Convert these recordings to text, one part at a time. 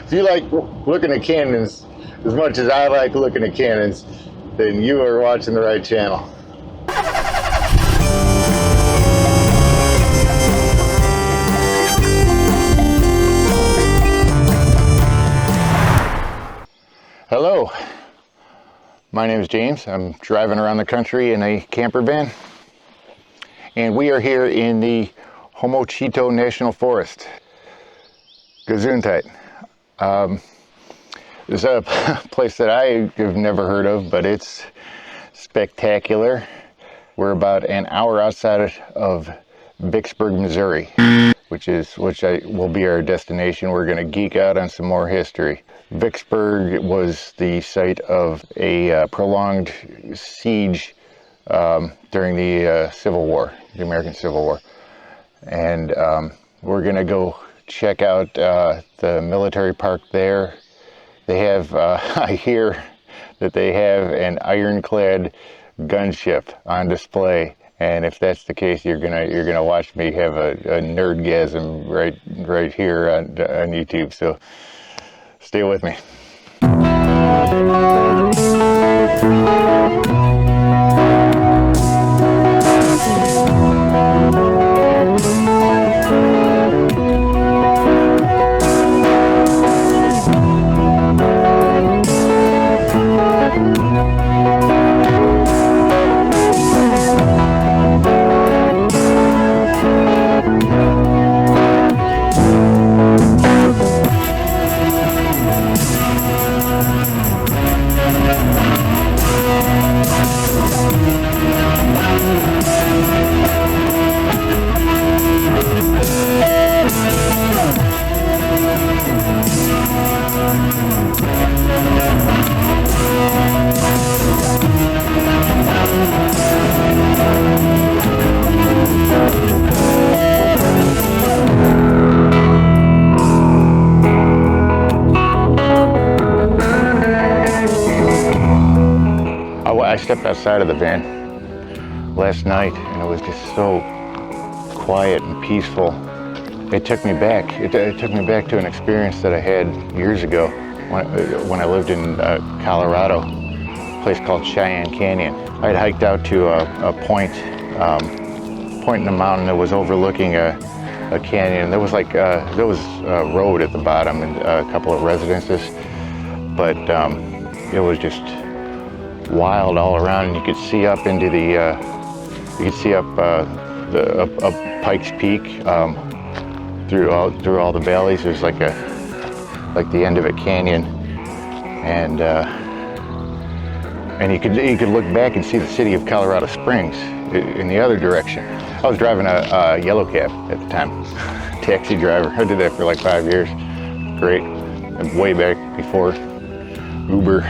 If you like looking at canyons as much as I like looking at canyons, then you are watching the right channel. Hello, my name is James. I'm driving around the country in a camper van, and we are here in the Homochito National Forest. Gesundheit. There's a place that I have never heard of, but it's spectacular. We're about an hour outside of Vicksburg, Missouri, which will be our destination. We're going to geek out on some more history. Vicksburg was the site of a prolonged siege during the Civil War, the American Civil War. And we're going to go check out the military park there. They have, I hear that they have an ironclad gunship on display. And if that's the case, you're gonna watch me have a nerdgasm right here on YouTube. So stay with me. I stepped outside of the van last night and it was just so quiet and peaceful. It took me back. It took me back to an experience that I had years ago when I lived in Colorado, a place called Cheyenne Canyon. I had hiked out to a point in the mountain that was overlooking a canyon. There was a road at the bottom and a couple of residences, but it was just wild all around, and you could see up into the up Pikes Peak through all the valleys. There's like the end of a canyon, and you could look back and see the city of Colorado Springs in the other direction. I was driving a yellow cab at the time, taxi driver. I did that for like 5 years. Great, way back before Uber.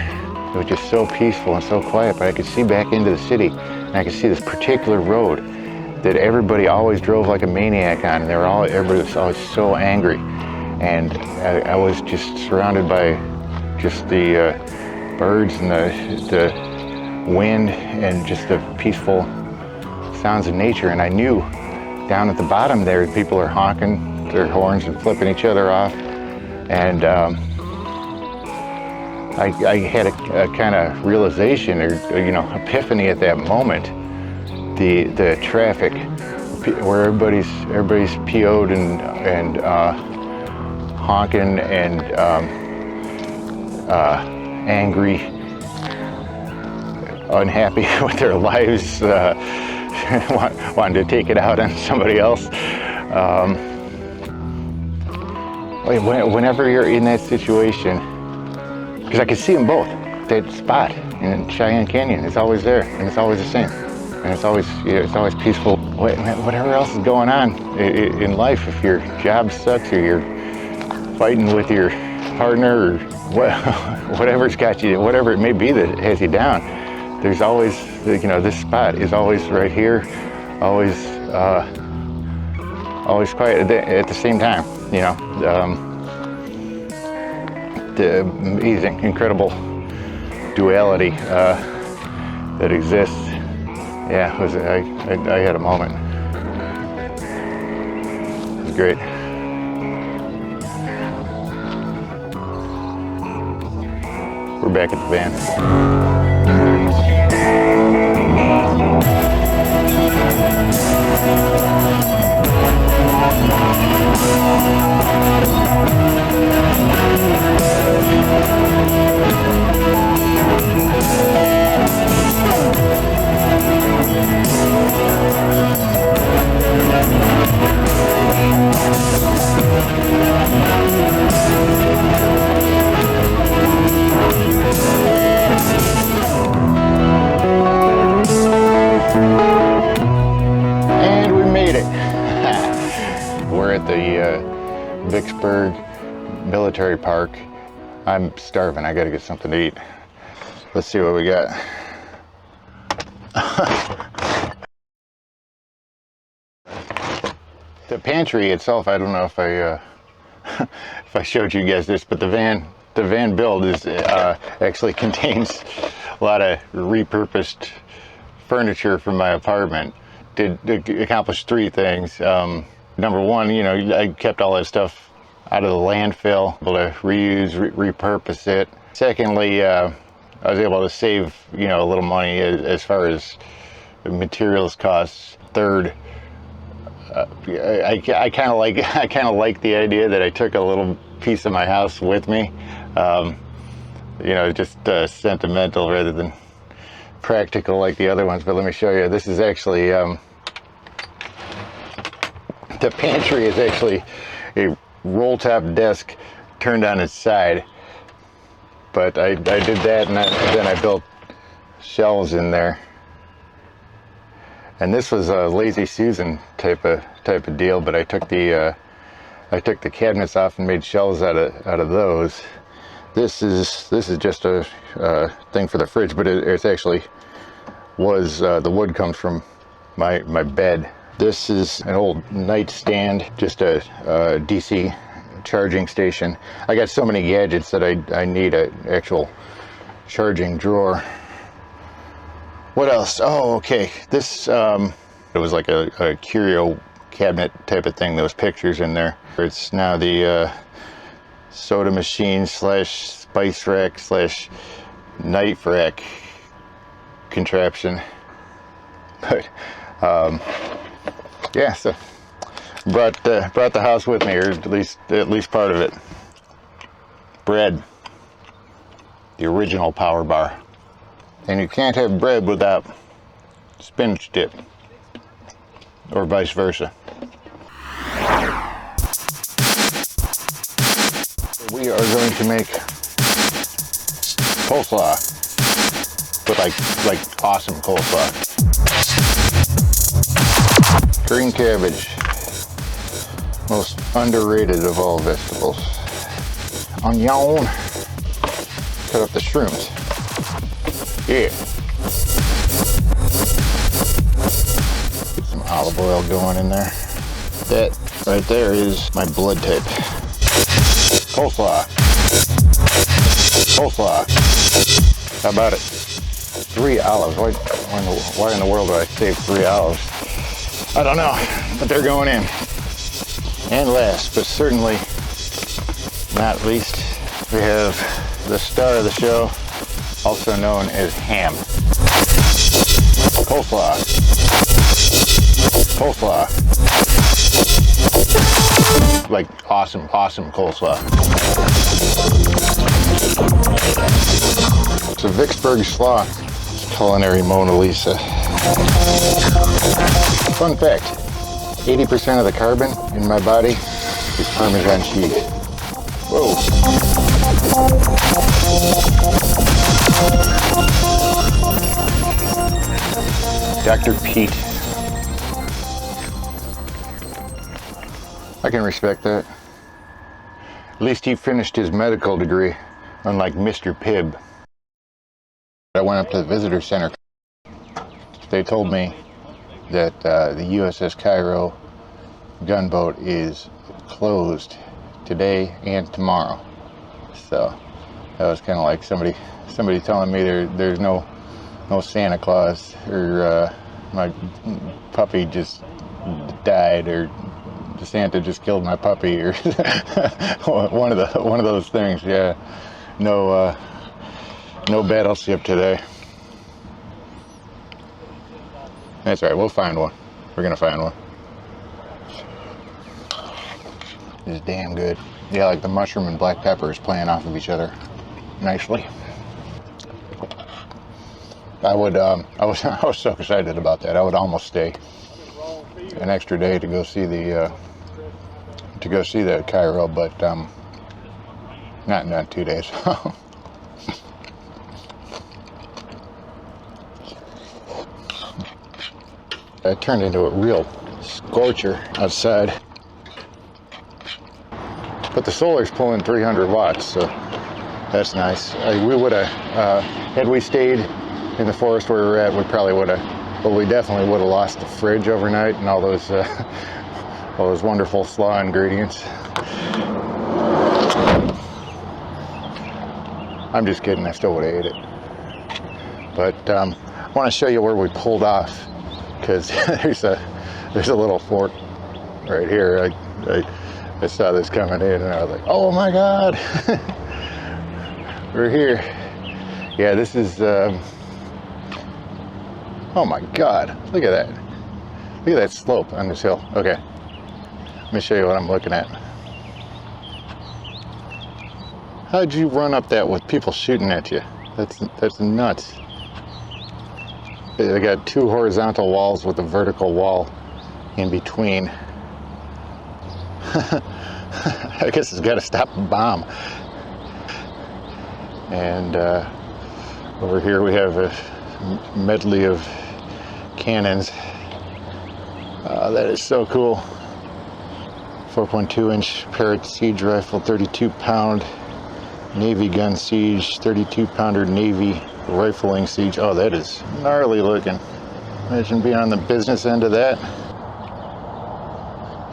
It was just so peaceful and so quiet, but I could see back into the city, and I could see this particular road that everybody always drove like a maniac on, and everybody was always so angry. And I was just surrounded by just the birds and the wind and just the peaceful sounds of nature. And I knew down at the bottom there, people are honking their horns and flipping each other off. And I had a kind of realization or epiphany at that moment. The traffic, where everybody's PO'd and honking and angry, unhappy with their lives, wanting to take it out on somebody else. Whenever you're in that situation, because I could see them both. That spot in Cheyenne Canyon is always there, and it's always the same, and it's always peaceful. Whatever else is going on in life, if your job sucks or you're fighting with your partner or whatever's got you, whatever it may be that has you down, there's always, this spot is always right here, always quiet at the same time. The amazing, incredible duality that exists. Yeah, I had a moment. It was great. we're back at the van. And we made it. We're at the Vicksburg Military Park. I'm starving. I gotta get something to eat. Let's see what we got. The pantry itself, I don't know if I if I showed you guys this, but the van build is actually contains a lot of repurposed furniture from my apartment. Did accomplish three things. Number one, you know, I kept all that stuff out of the landfill, able to reuse, repurpose it. Secondly, I was able to save, you know, a little money as far as materials costs. Third, I kind of like the idea that I took a little piece of my house with me. You know, just sentimental rather than practical like the other ones. But let me show you. This is actually the pantry is actually a roll-top desk turned on its side. But I did that, and then I built shelves in there. And this was a Lazy Susan type of deal, but I took the cabinets off and made shelves out of those. This is just a thing for the fridge, but it's actually was the wood comes from my bed. This is an old nightstand, just a DC charging station. I got so many gadgets that I need an actual charging drawer. What else? Oh, okay. This it was like a curio cabinet type of thing. There was pictures in there. It's now the soda machine / spice rack / knife rack contraption. But yeah, so brought the house with me, or at least part of it. Bread, the original Power Bar. And you can't have bread without spinach dip, or vice versa. We are going to make coleslaw, but like awesome coleslaw. Green cabbage, most underrated of all vegetables. Onion, cut up the shrooms. Yeah. Get some olive oil going in there. That right there is my blood type. Coleslaw. Coleslaw. How about it? 3 olives. Why in the world would I save 3 olives? I don't know, but they're going in. And last, but certainly not least, we have the star of the show, also known as ham. Coleslaw. Coleslaw. Like awesome coleslaw. It's a Vicksburg slaw. Culinary Mona Lisa. Fun fact, 80% of the carbon in my body is Parmesan cheese. Whoa. Dr. Pete. I can respect that. At least he finished his medical degree, unlike Mr. Pibb. I went up to the visitor center. They told me that the USS Cairo gunboat is closed today and tomorrow. So that was kind of like somebody telling me there's no Santa Claus, or my puppy just died, or Santa just killed my puppy, or one of those things. Yeah, no No battleship today. That's all right, we'll find one. We're gonna find one. It's damn good. Yeah, like the mushroom and black pepper is playing off of each other nicely. I was so excited about that. I would almost stay an extra day to go see the Cairo, but not 2 days. It turned into a real scorcher outside. But the solar's pulling 300 watts, so that's nice. We would have, had we stayed in the forest where we were at, we probably would have, well, we definitely would have lost the fridge overnight and all those wonderful slaw ingredients. I'm just kidding, I still would have ate it. But I want to show you where we pulled off, because there's a little fort right here. I saw this coming in and I was like, oh my God, we're here. Yeah, this is, oh my God, look at that. Look at that slope on this hill. Okay, let me show you what I'm looking at. How'd you run up that with people shooting at you? That's nuts. They got 2 horizontal walls with a vertical wall in between. I guess it's got to stop a bomb. And over here we have a medley of cannons. That is so cool. 4.2-inch Parrott siege rifle, 32-pound Navy gun siege, 32-pounder Navy rifling siege. Oh, that is gnarly looking. Imagine being on the business end of that.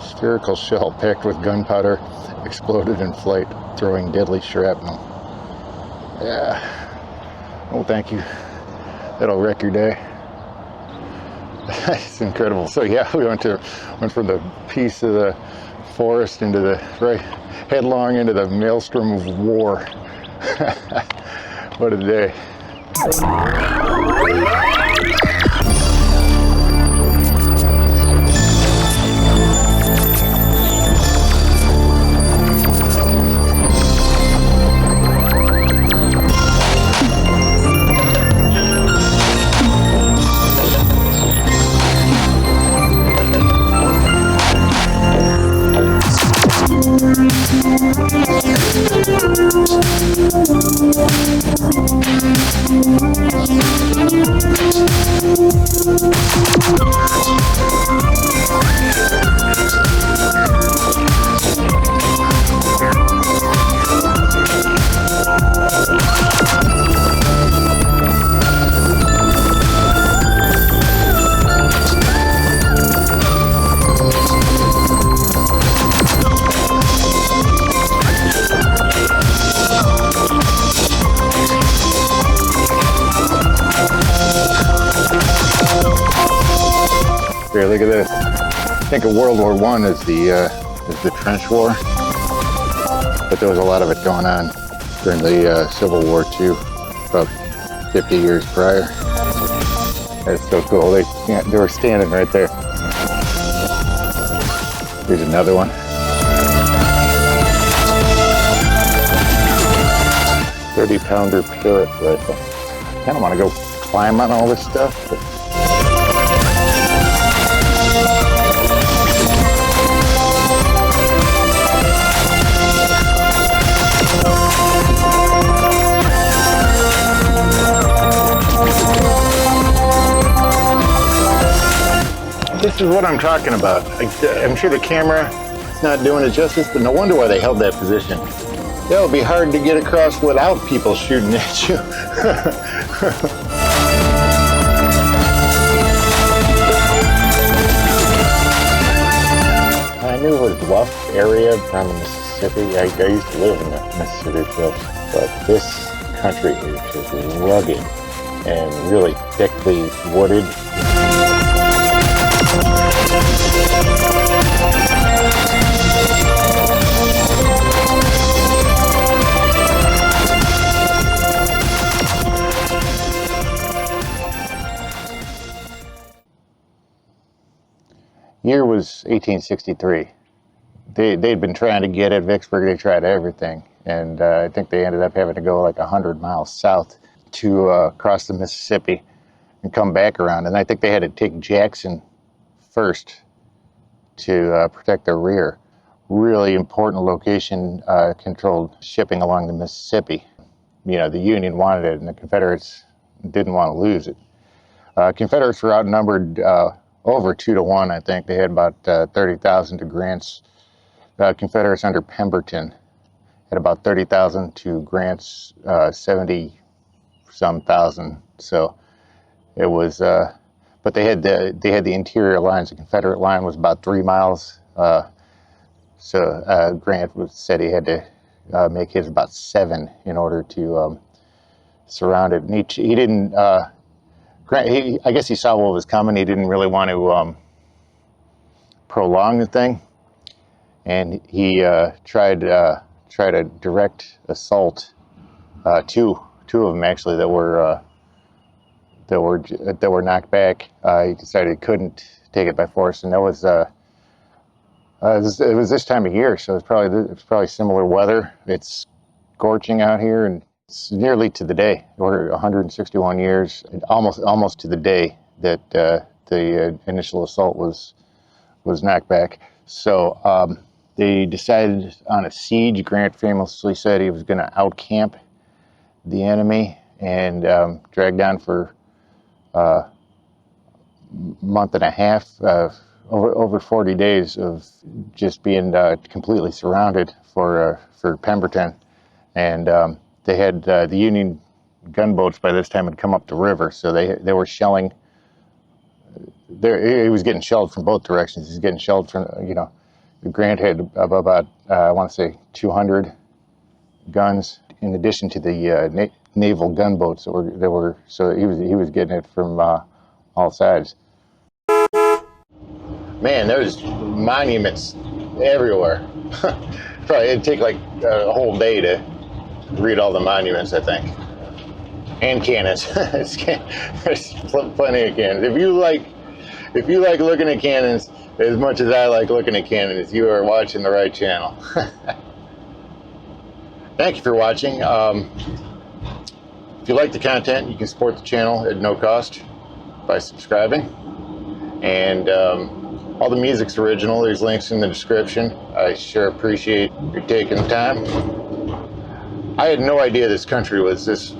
Spherical shell packed with gunpowder exploded in flight, throwing deadly shrapnel. Yeah. Oh, thank you. That'll wreck your day. It's incredible. So yeah, we went from the peace of the forest into the headlong into the maelstrom of war. What a day. Here, look at this. I think of World War I as the trench war, but there was a lot of it going on during the Civil War too, about 50 years prior. That's so cool. They were standing right there. Here's another one. 30-pounder Parrott rifle. I kind of want to go climb on all this stuff, but this is what I'm talking about. I'm sure the camera is not doing it justice, but no wonder why they held that position. That would be hard to get across without people shooting at you. I knew it was a bluff area from Mississippi. I used to live in the Mississippi cliffs, but this country is just rugged and really thickly wooded. Year was 1863. They'd been trying to get at Vicksburg. They tried everything, and I think they ended up having to go like 100 miles south to cross the Mississippi and come back around. And I think they had to take Jackson first to protect their rear. Really important location, controlled shipping along the Mississippi. You know, the Union wanted it, and the Confederates didn't want to lose it. Confederates were outnumbered over 2-1, I think. They had about 30,000 to Grant's. Confederates under Pemberton had about 30,000 to Grant's 70-some thousand. So it was, but they had the interior lines. The Confederate line was about 3 miles. So Grant said he had to make his about 7 in order to surround it. And he didn't. Grant, I guess he saw what was coming. He didn't really want to prolong the thing, and he tried a direct assault. Two of them actually that were knocked back. He decided he couldn't take it by force, and that was. It was this time of year, so it's probably similar weather. It's scorching out here, and it's nearly to the day. We're 161 years, almost to the day that the initial assault was knocked back. So they decided on a siege. Grant famously said he was going to outcamp the enemy and dragged on for a month and a half. Over 40 days of just being completely surrounded for Pemberton, and they had the Union gunboats by this time had come up the river, so they were shelling. He was getting shelled from both directions. He's getting shelled from, Grant had about I want to say 200 guns in addition to the naval gunboats that were. So he was getting it from all sides. Man, there's monuments everywhere. Probably it'd take like a whole day to read all the monuments, I think. And cannons. There's plenty of cannons. If you like looking at cannons as much as I like looking at cannons, you are watching the right channel. Thank you for watching. If you like the content, you can support the channel at no cost by subscribing. And all the music's original. There's links in the description. I sure appreciate you taking the time. I had no idea this country was this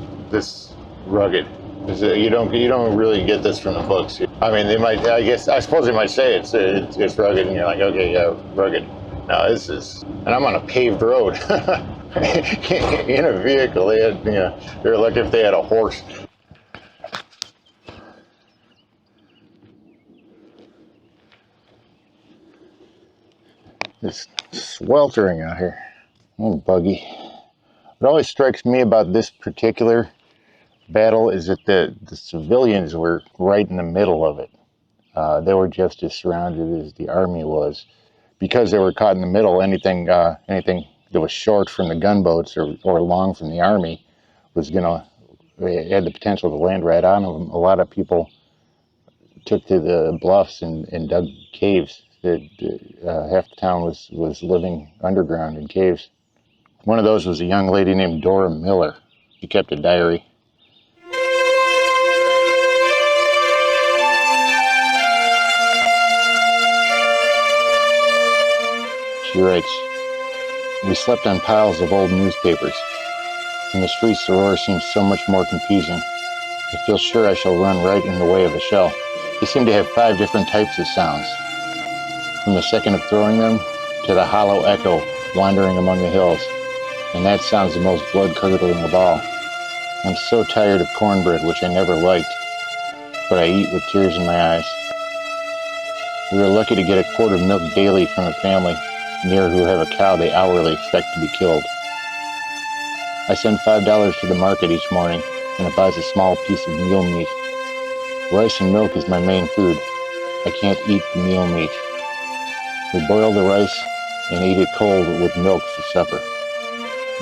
rugged. You don't really get this from the books. I mean, I suppose they might say it's rugged, and you're like, okay, yeah, rugged. No, this is, and I'm on a paved road in a vehicle. They had, they're lucky if they had a horse. It's sweltering out here. Oh, buggy. What always strikes me about this particular battle is that the civilians were right in the middle of it. They were just as surrounded as the army was. Because they were caught in the middle, anything that was short from the gunboats or long from the army they had the potential to land right on them. A lot of people took to the bluffs and dug caves. Half the town was living underground in caves. One of those was a young lady named Dora Miller. She kept a diary. She writes, "We slept on piles of old newspapers. In the streets the roar seems so much more confusing. I feel sure I shall run right in the way of a shell. They seem to have 5 different types of sounds. From the second of throwing them to the hollow echo wandering among the hills, and that sounds the most blood-curdling of all. I'm so tired of cornbread, which I never liked, but I eat with tears in my eyes. We are lucky to get a quart of milk daily from a family near who have a cow they hourly expect to be killed. I send $5 to the market each morning, and it buys a small piece of meal meat. Rice and milk is my main food. I can't eat the meal meat. We boil the rice and eat it cold with milk for supper.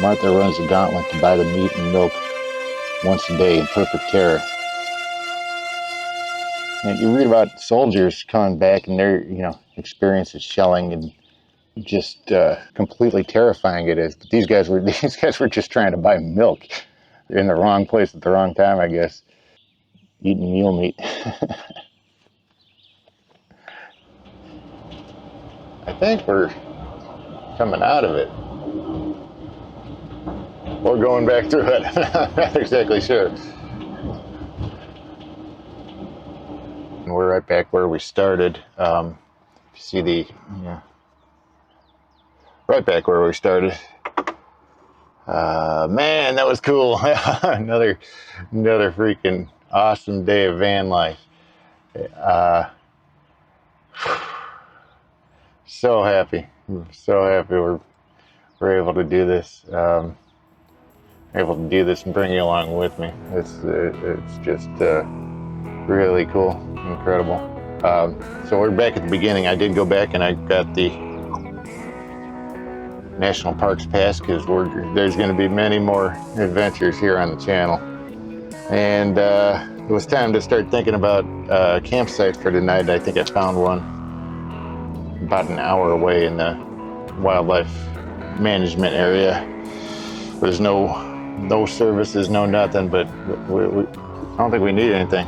Martha runs the gauntlet to buy the meat and milk once a day in perfect terror." And you read about soldiers coming back, and they're, experiences shelling and just completely terrifying it is. But these guys were just trying to buy milk in the wrong place at the wrong time, I guess. Eating mule meat. I think we're coming out of it. Or going back through it. I'm not exactly sure. And we're right back where we started. You see the, right back where we started. Man, that was cool. another freaking awesome day of van life. So happy we're able to do this. Able to do this and bring you along with me. It's just really cool, incredible. So we're back at the beginning. I did go back and I got the National Parks Pass because there's going to be many more adventures here on the channel. And it was time to start thinking about a campsite for tonight. I think I found one about an hour away in the wildlife management area. There's no services, no nothing, but I don't think we need anything.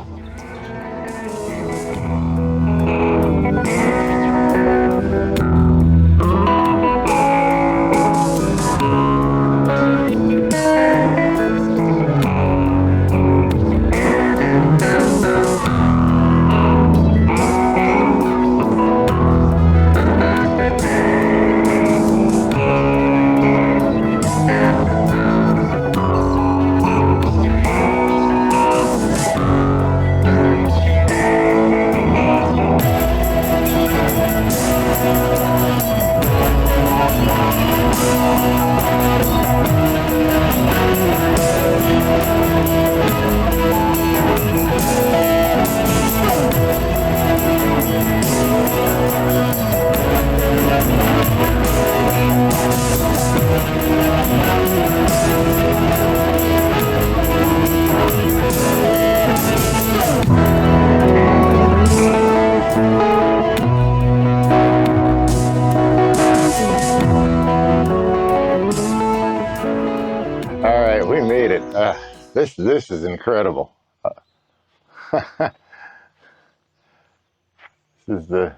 All right, we made it. This is incredible. This is the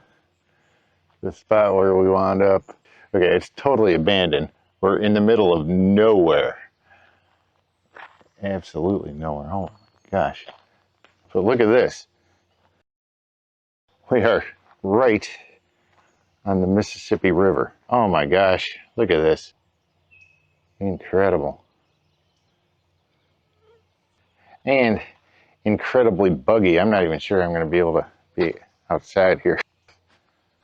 spot where we wound up. Okay, it's totally abandoned. We're in the middle of nowhere. Absolutely nowhere. Oh my gosh. But look at this. We are right on the Mississippi River. Oh my gosh. Look at this. Incredible. And incredibly buggy. I'm not even sure I'm going to be able to be outside here.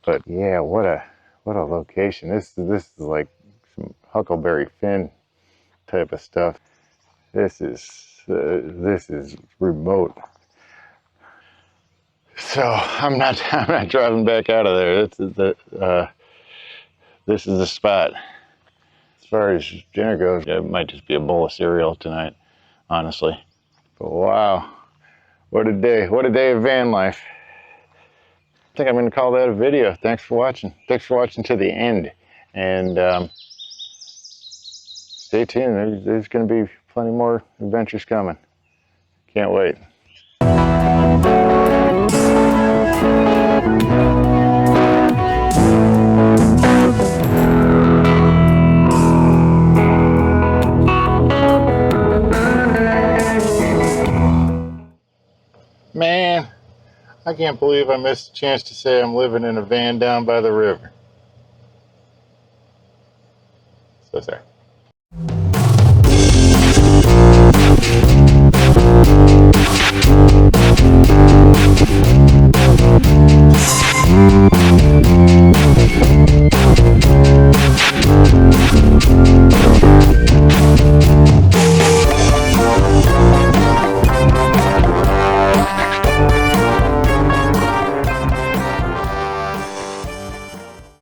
But yeah, what a location. This is like some Huckleberry Finn type of stuff. This is remote. So I'm not driving back out of there. This is the spot. As far as dinner goes, it might just be a bowl of cereal tonight, honestly. But wow, what a day of van life. I think I'm going to call that a video. Thanks for watching. Thanks for watching to the end. And stay tuned. There's going to be plenty more adventures coming. Can't wait. Man, I can't believe I missed a chance to say I'm living in a van down by the river. So sorry.